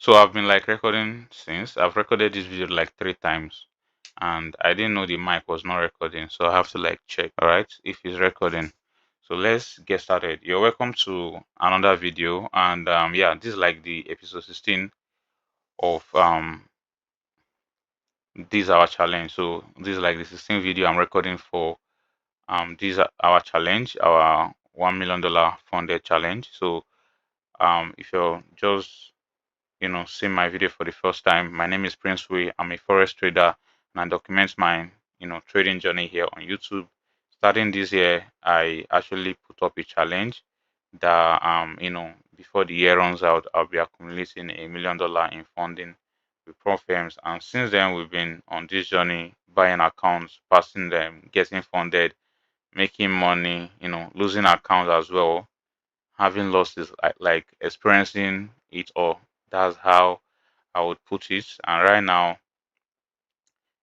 So I've been like recording since. I've recorded this video like 3 times and I didn't know the mic was not recording. So I have to like check, all right, if it's recording. So let's get started. You're welcome to another video. And yeah, this is like the episode 16 of this our challenge. So this is like the 16th video I'm recording for this our challenge, our $1 million funded challenge. So if you're just seeing my video for the first time, my name is Prince Wei. I'm a forex trader and I document my, trading journey here on YouTube. Starting this year, I actually put up a challenge that, before the year runs out, I'll be accumulating $1 million in funding with pro firms. And since then, we've been on this journey, buying accounts, passing them, getting funded, making money, losing accounts as well, having losses, like experiencing it all. That's how I would put it. And right now,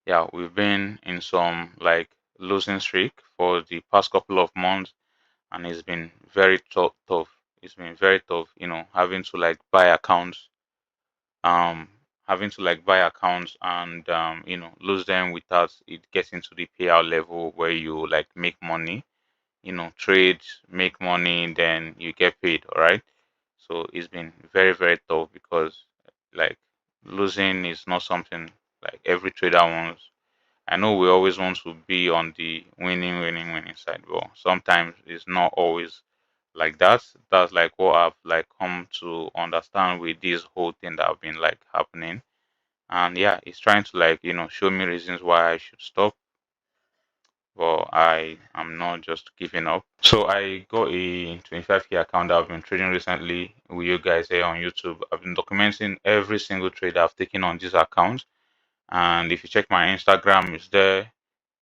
yeah, we've been in some like losing streak for the past couple of months, and it's been very tough. It's been very tough, having to like buy accounts, um, having to like buy accounts and lose them without it getting to the payout level where you like make money, trade, make money, then you get paid. All right. So it's been very, very tough because like losing is not something like every trader wants. I know we always want to be on the winning side, but sometimes it's not always like that. That's like what I've like come to understand with this whole thing that have been like happening. And yeah, it's trying to like, show me reasons why I should stop, but I am not just giving up. So I got a 25K account that I've been trading recently with you guys here on YouTube. I've been documenting every single trade I've taken on this account. And if you check my Instagram, it's there.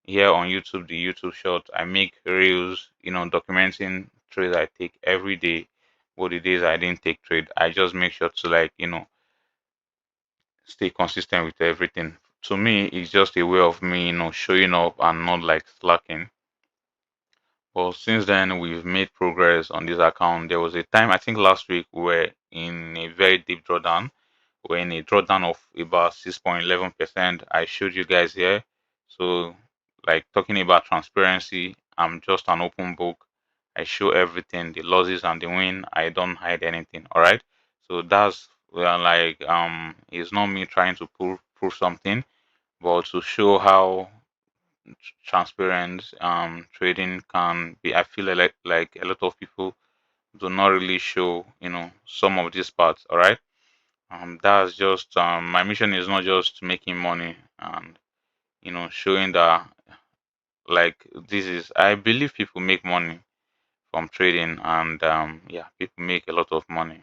Here on YouTube, the YouTube short, I make reels, documenting trades I take every day. What the days I didn't take trade, I just make sure to like, stay consistent with everything. To me, it's just a way of me, showing up and not like slacking. Well, since then, we've made progress on this account. There was a time, I think last week, we were in a very deep drawdown. We're in a drawdown of about 6.11%. I showed you guys here. So, like talking about transparency, I'm just an open book. I show everything, the losses and the win. I don't hide anything. All right. So that's like it's not me trying to prove something, but to show how transparent trading can be. I feel like a lot of people do not really show some of these parts. All right. That's just my mission is not just making money and showing that like this is, I believe people make money from trading. And yeah, people make a lot of money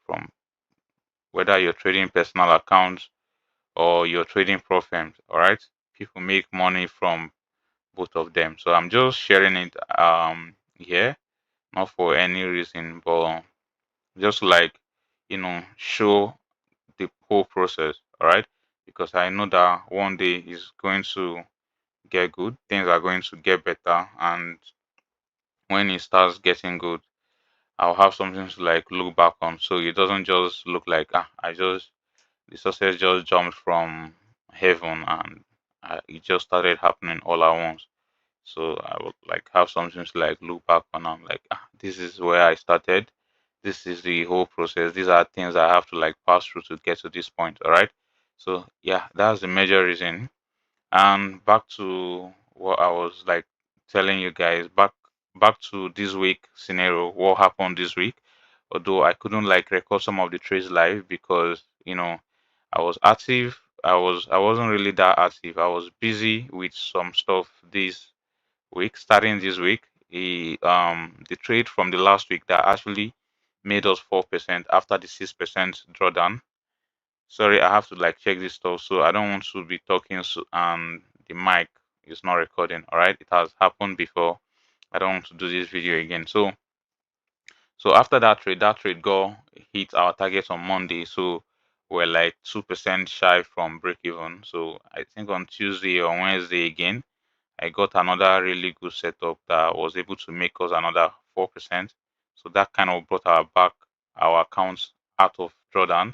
from whether you're trading personal accounts or you're trading pro firms. All right. People make money from both of them. So I'm just sharing it here, not for any reason, but just like show the whole process. All right, because I know that one day is going to get good, things are going to get better, and when it starts getting good, I'll have something to like look back on. So it doesn't just look like I just the success just jumped from heaven and it just started happening all at once. So I would like have something to like look back on. I'm like, this is where I started. This is the whole process. These are things I have to like pass through to get to this point. All right. So yeah, that's the major reason. And back to what I was like telling you guys, back to this week scenario, what happened this week. Although I couldn't like record some of the trades live because I was active. I wasn't really that active. I was busy with some stuff this week, starting this week. The trade from the last week that actually made us 4% after the 6% drawdown. Sorry, I have to like check this stuff, so I don't want to be talking so, and the mic is not recording. All right, it has happened before. I don't want to do this video again. So after that trade go hit our target on Monday. So we're like 2% shy from break even. So I think on Tuesday or Wednesday again, I got another really good setup that was able to make us another 4%. So that kind of brought our accounts out of drawdown.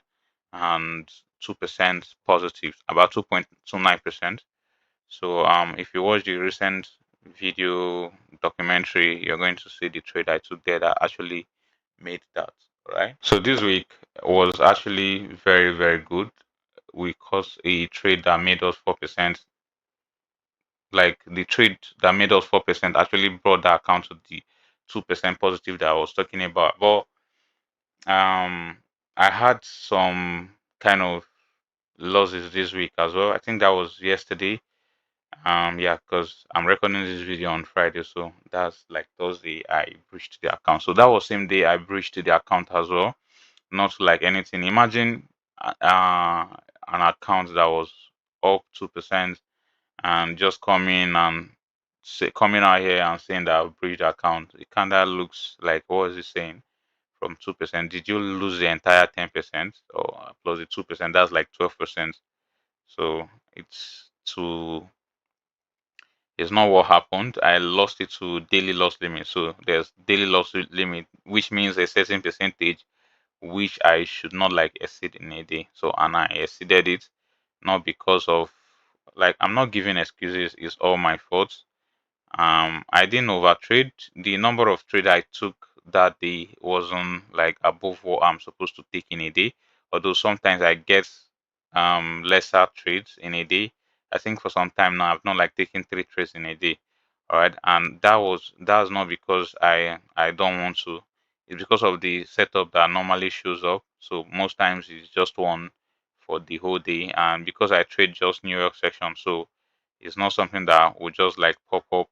and 2% positive, about 2.29%. So if you watch the recent video documentary, you're going to see the trade I took there that actually made that. Right. So this week was actually very, very good. We caused a trade that made us 4%. Like the trade that made us 4% actually brought that account to the 2% positive that I was talking about. But um I had some kind of losses this week as well. I think that was yesterday. Yeah, because I'm recording this video on Friday, so that's like Thursday I breached the account. So that was same day I breached the account as well. Not like anything. Imagine an account that was up 2% and just coming out here and saying that I've breached the account. It kinda looks like, what is it saying? From 2%. Did you lose the entire 10% or plus the 2%? That's like 12%. So it's not what happened. I lost it to daily loss limit. So there's daily loss limit, which means a certain percentage which I should not like exceed in a day. So and I exceeded it, not because of, like, I'm not giving excuses, it's all my fault. I didn't overtrade. The number of trade I took that day wasn't like above what I'm supposed to take in a day. Although sometimes I get lesser trades in a day. I think for some time now I've not like taken 3 trades in a day. All right, and that's not because I don't want to. It's because of the setup that normally shows up. So most times it's just one for the whole day, and because I trade just New York section, so it's not something that will just like pop up,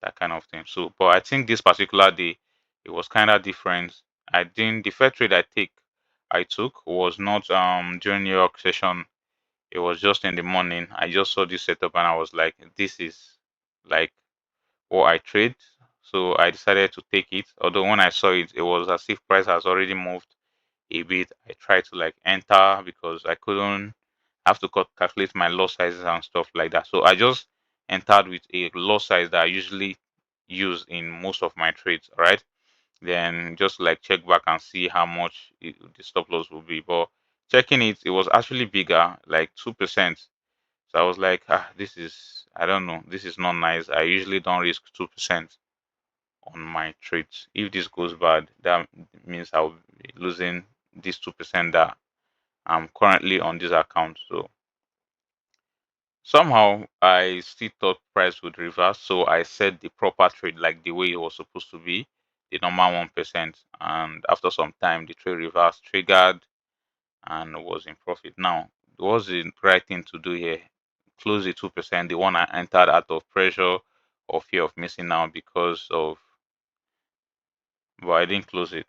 that kind of thing. So, but I think this particular day, it was kind of different. I didn't, the first trade I took was not during New York session. It was just in the morning. I just saw this setup and I was like, this is like what I trade. So I decided to take it. Although when I saw it, it was as if price has already moved a bit. I tried to like enter because I couldn't have to calculate my loss sizes and stuff like that. So I just entered with a loss size that I usually use in most of my trades, right? Then just like check back and see how much the stop loss will be. But checking it, it was actually bigger, like 2%. So I was like, this is, I don't know, this is not nice. I usually don't risk 2% on my trades. If this goes bad, that means I'll be losing this 2% that I'm currently on this account. So somehow I still thought price would reverse. So I set the proper trade like the way it was supposed to be, the normal 1%. And after some time, the trade reversed, triggered, and was in profit. Now, what's the right thing to do here? Close the 2%, the one I entered out of pressure or fear of missing out because of, but I didn't close it.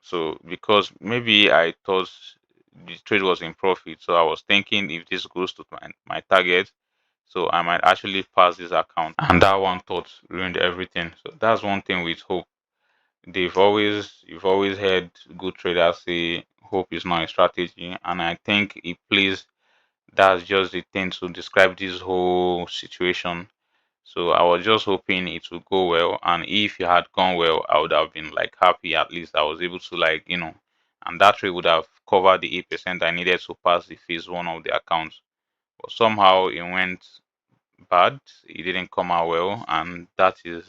So because maybe I thought the trade was in profit, so I was thinking if this goes to my target, so I might actually pass this account. And that one thought ruined everything. So that's one thing with hope. You've always heard good traders say hope is not a strategy, and I think it plays. That's just the thing to describe this whole situation. So I was just hoping it would go well, and if it had gone well, I would have been like happy. At least I was able to, like, and that trade would have covered the 8% I needed to pass the phase one of the accounts. But somehow it went bad. It didn't come out well, and that is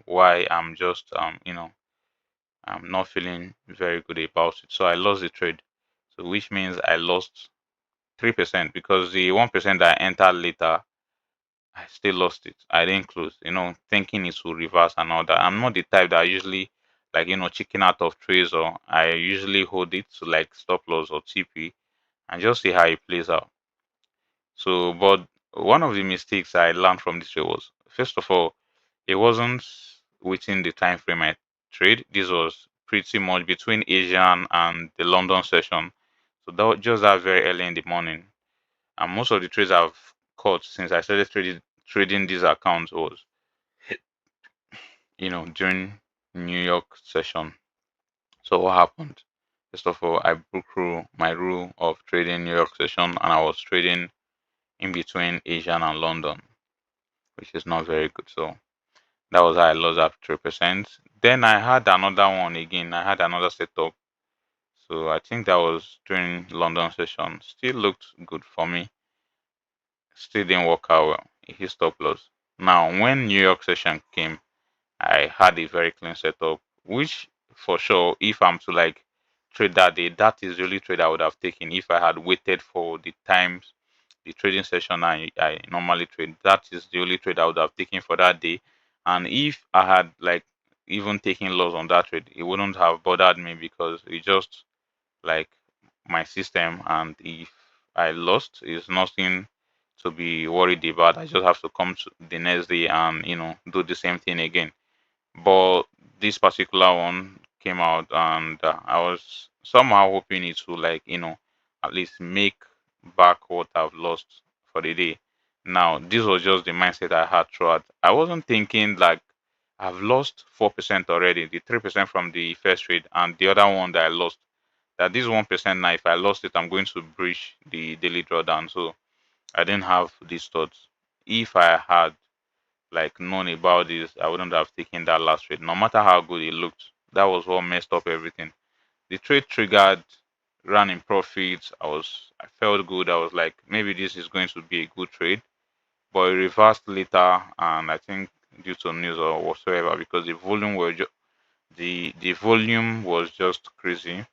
why I'm just I'm not feeling very good about it. So I lost the trade. So which means I lost 3% because the 1% that I entered later, I still lost it. I didn't close, thinking it will reverse and all that. I'm not the type that I usually like, chicken out of trades, or I usually hold it to like stop loss or TP and just see how it plays out. So, but one of the mistakes I learned from this trade was, first of all, it wasn't within the time frame I trade. This was pretty much between Asian and the London session. So that was just that very early in the morning. And most of the trades I've caught since I started trading these accounts was, during New York session. So what happened? First of all, I broke through my rule of trading New York session, and I was trading in between Asian and London, which is not very good. So that was how I lost that 3%. Then I had another one again. I had another setup. So I think that was during London session. Still looked good for me. Still didn't work out well. It hit stop loss. Now when New York session came, I had a very clean setup, which for sure, if I'm to like trade that day, that is the only trade I would have taken if I had waited for the times, the trading session I normally trade. That is the only trade I would have taken for that day. And if I had like even taken loss on that trade, it wouldn't have bothered me because it just like my system. And if I lost, it's nothing to be worried about. I just have to come to the next day and do the same thing again. But this particular one came out, and I was somehow hoping it would like at least make back what I've lost for the day. Now this was just the mindset I had throughout. I wasn't thinking like I've lost 4% already, the 3% from the first trade, and the other one that I lost. That this 1% now, if I lost it, I'm going to breach the daily drawdown. So I didn't have these thoughts. If I had like known about this, I wouldn't have taken that last trade, no matter how good it looked. That was what messed up everything. The trade triggered, ran in profits. I felt good. I was like, maybe this is going to be a good trade, but it reversed later, and I think due to news or whatsoever, because the volume was just crazy.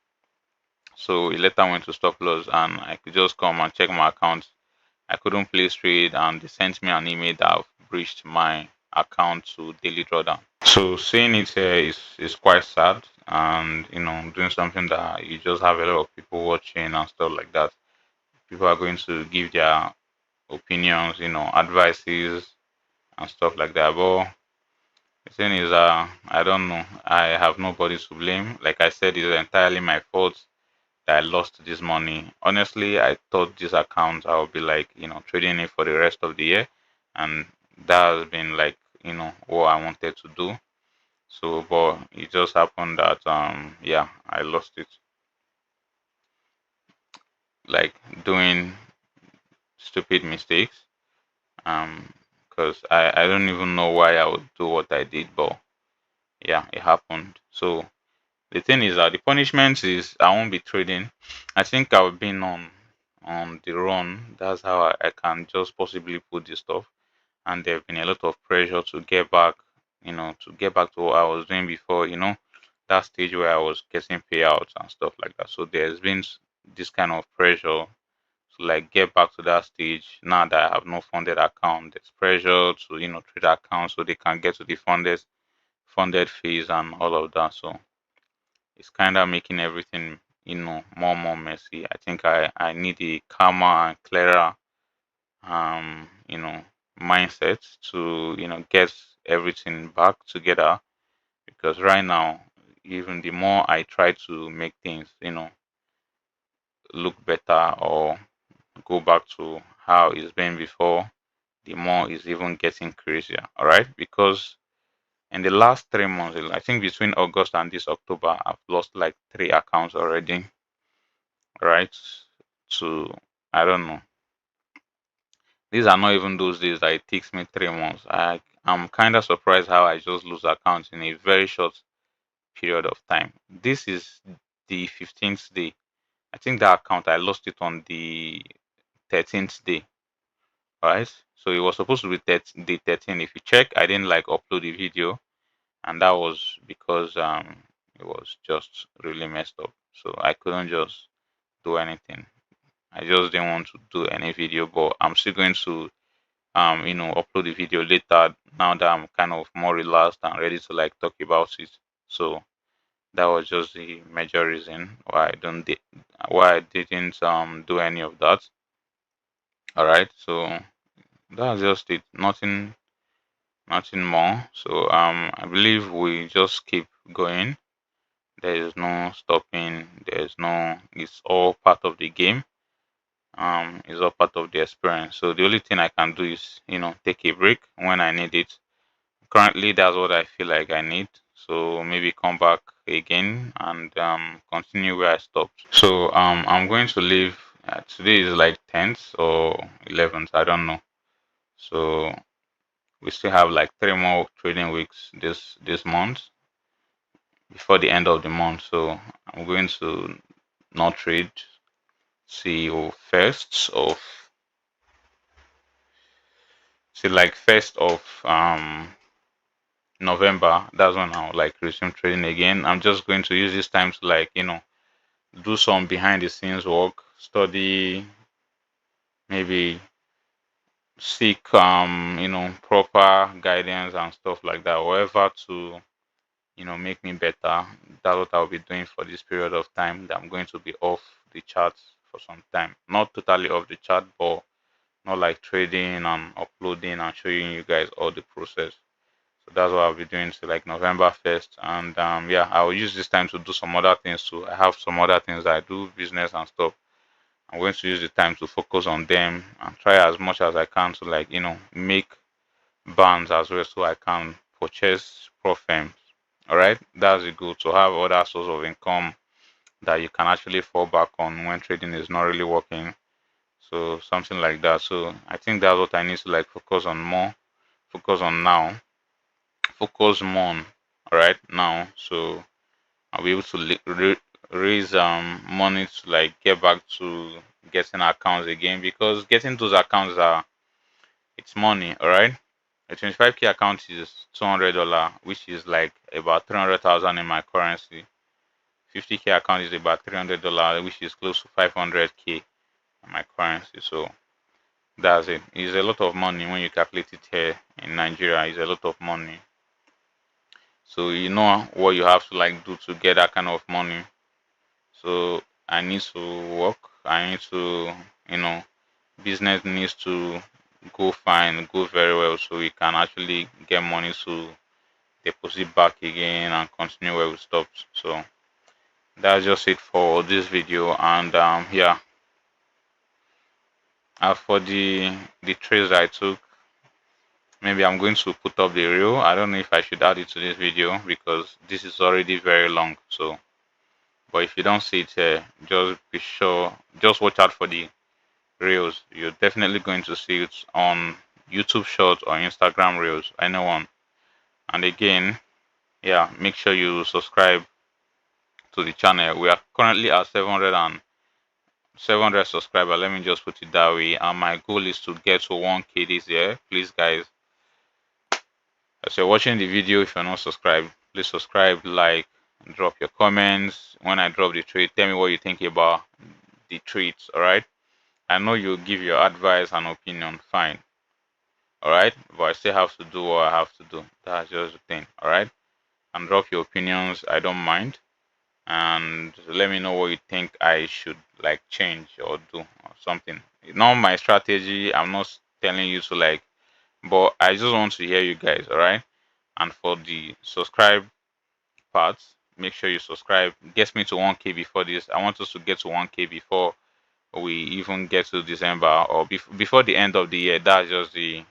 So it later went to stop loss, and I could just come and check my account. I couldn't place trade, and they sent me an email that I've breached my account to daily drawdown. So seeing it here is quite sad, and doing something that you just have a lot of people watching and stuff like that. People are going to give their opinions, advices and stuff like that. But the thing is, I don't know. I have nobody to blame. Like I said, it's entirely my fault that I lost this money. Honestly, I thought this account I would be like, trading it for the rest of the year, and that has been like, what I wanted to do. So, but it just happened that yeah, I lost it. Like doing stupid mistakes. Because I don't even know why I would do what I did, but yeah, it happened. So the thing is that the punishment is I won't be trading. I think I've been on the run. That's how I can just possibly put this stuff. And there've been a lot of pressure to get back, to get back to what I was doing before, that stage where I was getting payouts and stuff like that. So there's been this kind of pressure to like get back to that stage now that I have no funded account. There's pressure to, trade accounts so they can get to the funded phase and all of that. So it's kind of making everything more and more messy. I think I need a calmer and clearer you know mindset to get everything back together, because right now even the more I try to make things look better or go back to how it's been before, the more it's even getting crazier. All right, because in the last 3 months, I think between August and this October, I've lost like 3 accounts already, right? To I don't know. These are not even those days that it takes me 3 months. I'm kind of surprised how I just lose accounts in a very short period of time. This is the 15th day. I think that account I lost it on the 13th day, right? So it was supposed to be day 13. If you check, I didn't like upload the video, and that was because it was just really messed up. So I couldn't just do anything. I just didn't want to do any video, but I'm still going to upload the video later now that I'm kind of more relaxed and ready to like talk about it. So that was just the major reason why I didn't do any of that. All right, so that's just it. Nothing more. So I believe we just keep going. There is no stopping. There's no. It's all part of the game. It's all part of the experience. So the only thing I can do is take a break when I need it. Currently, that's what I feel like I need. So maybe come back again and continue where I stopped. So I'm going to leave. Today is like 10th or 11th. I don't know. So we still have like 3 more trading weeks this month before the end of the month. So I'm going to not trade. See, first of see like first of November. That's when I'll like resume trading again. I'm just going to use this time to like do some behind the scenes work, study, maybe seek proper guidance and stuff like that, whatever to make me better. That's what I'll be doing for this period of time that I'm going to be off the charts for some time. Not totally off the chart, but not like trading and uploading and showing you guys all the process. So that's what I'll be doing to like November 1st. And yeah, I'll use this time to do some other things too. I have some other things that I do, business and stuff. I'm going to use the time to focus on them and try as much as I can to like, make bands as well so I can purchase pro firms. All right, that's the goal, to have other source of income that you can actually fall back on when trading is not really working. So something like that. So I think that's what I need to like focus on now, focus more on. All right, now. So I'll be able to raise money to like get back to getting accounts again, because getting those accounts are it's money. All right, a 25K account is $200, which is like about 300,000 in my currency. 50K account is about $300, which is close to 500K in my currency. So that's it. It's a lot of money when you calculate it here in Nigeria. It's a lot of money. So you know what you have to like do to get that kind of money. So I need to work. I need to, you know, business needs to go fine, go very well, so we can actually get money to deposit back again and continue where we stopped. So that's just it for this video. And yeah, as for the trades I took, maybe I'm going to put up the reel. I don't know if I should add it to this video because this is already very long. So, but if you don't see it here, just be sure, just watch out for the reels. You're definitely going to see it on YouTube Shorts or Instagram Reels, anyone. And again, yeah, make sure you subscribe to the channel. We are currently at 700 subscribers. Let me just put it that way. And my goal is to get to 1K this year. Please, guys, as you're watching the video, if you're not subscribed, please subscribe, like, drop your comments. When I drop the trade, tell me what you think about the trades. All right. I know you'll give your advice and opinion. Fine. All right. But I still have to do what I have to do. That's just the thing. All right. And drop your opinions. I don't mind. And let me know what you think I should like change or do or something. Not my strategy. I'm not telling you to like, but I just want to hear you guys. All right. And for the subscribe part, make sure you subscribe. Get me to 1K before this. I want us to get to 1K before we even get to December or before the end of the year. That's just the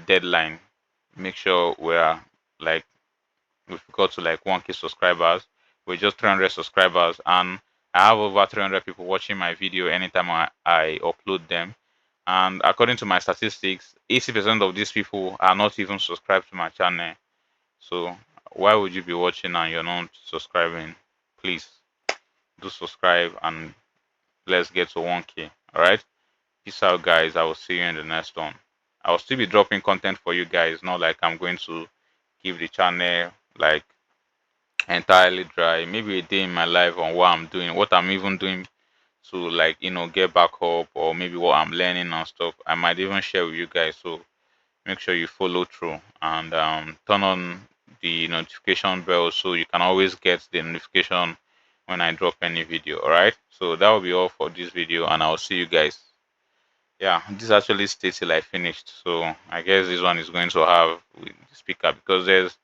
deadline. Make sure we're like we've got to like 1K subscribers. We're just 300 subscribers, and I have over 300 people watching my video anytime I upload them. And according to my statistics, 80% of these people are not even subscribed to my channel. So why would you be watching and you're not subscribing? Please do subscribe and let's get to 1K. All right. Peace out, guys. I will see you in the next one. I will still be dropping content for you guys. Not like I'm going to keep the channel like entirely dry. Maybe a day in my life on what I'm doing, what I'm even doing to like get back up, or maybe what I'm learning and stuff. I might even share with you guys. So make sure you follow through and turn on the notification bell so you can always get the notification when I drop any video. All right. So that will be all for this video, and I'll see you guys. Yeah, this actually stays till I finished. So I guess this one is going to have with the speaker because there's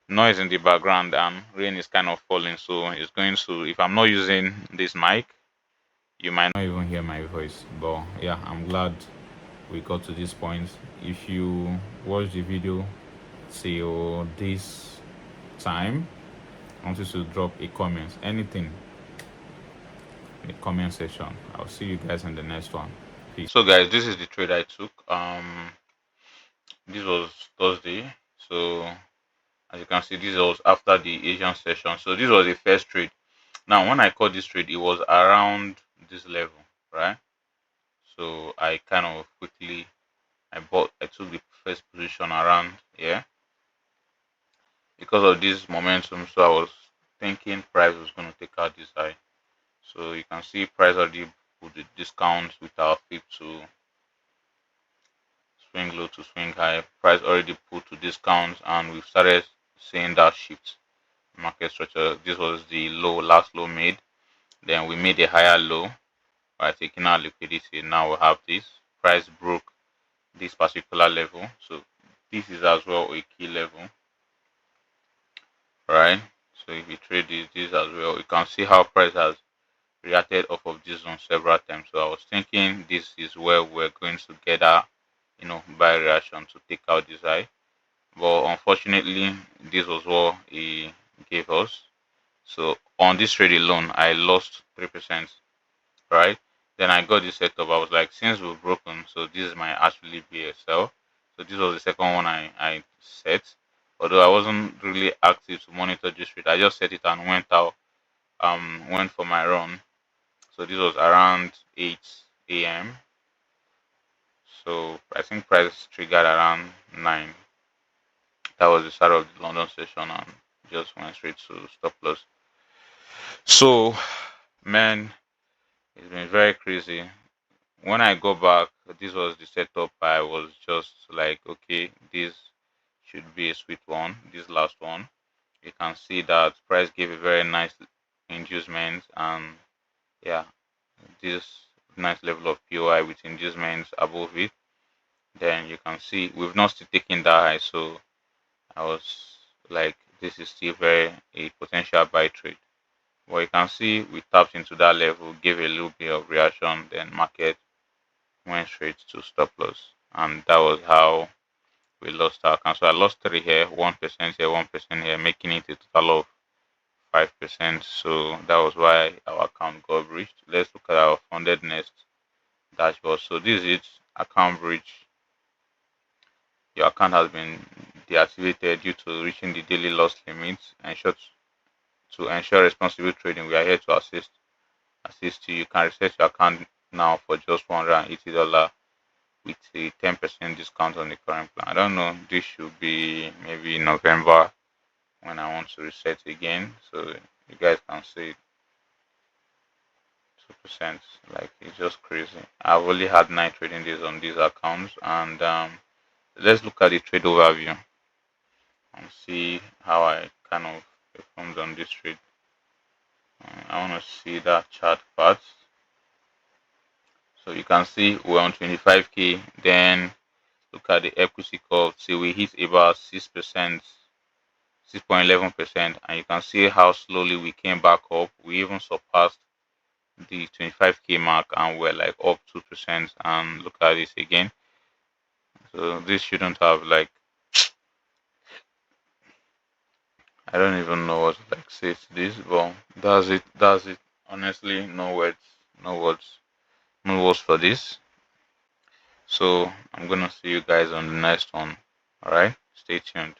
noise in the background and rain is kind of falling. So it's going to, if I'm not using this mic, you might not even hear my voice. But yeah, I'm glad we got to this point. If you watch the video till this time, I want you to drop a comment, anything in the comment section. I'll see you guys in the next one. Peace. So guys, this is the trade I took. This was Thursday. So as you can see, this was after the Asian session. So this was the first trade. Now, when I caught this trade, it was around this level, right? So I kind of quickly I took the first position around here because of this momentum. So I was thinking price was going to take out this high. So you can see price already put the discount with our flip to swing low to swing high. Price already put to discounts, and we've started seeing that shift market structure. This was the last low made. Then we made a higher low by taking our liquidity. Now we have this price broke this particular level. So this is as well a key level, right? So if you trade this as well, you can see how price has reacted off of this one several times. So I was thinking this is where we're going to get our, buy reaction to take out this high. But unfortunately, this was what he gave us. So on this trade alone, I lost 3%, right? Then I got this setup. I was like, since we've broken, so this might actually be a sell. So this was the second one I set. Although I wasn't really active to monitor this trade, I just set it and went out. Went for my run. So this was around 8 a.m. So I think price triggered around 9. That was the start of the London session and just went straight to stop loss. So man, it's been very crazy. When I go back, this was the setup. I was just like, okay, this should be a sweet one. This last one, you can see that price gave a very nice inducement, and yeah, this nice level of POI with inducements above it. Then you can see we've not still taken that high, so I was like, this is still very a potential buy trade. But you can see we tapped into that level, gave a little bit of reaction, then market went straight to stop loss, and that was how we lost our account. So I lost three here, 1% here, 1% here, making it a total of 5%. So that was why our account got breached. Let's look at our Fundednext dashboard. So this is it, account breach. Your account has been deactivated due to reaching the daily loss limits. To ensure responsible trading, we are here to assist you. You can reset your account now for just $180 with a 10% discount on the current plan. I don't know, this should be maybe November when I want to reset again. So you guys can see 2%. Like, it's just crazy. I've only had 9 trading days on these accounts, and let's look at the trade overview and see how I kind of performed on this trade. I want to see that chart part. So you can see we're on 25k. Then look at the equity curve. See, we hit about 6%, 6.11%, and you can see how slowly we came back up. We even surpassed the 25k mark, and we're like up 2%. And look at this again. So this shouldn't have, like, I don't even know what to like say to this, but that's it. That's it. Honestly, no words, no words, no words for this. So I'm gonna see you guys on the next one. All right, stay tuned.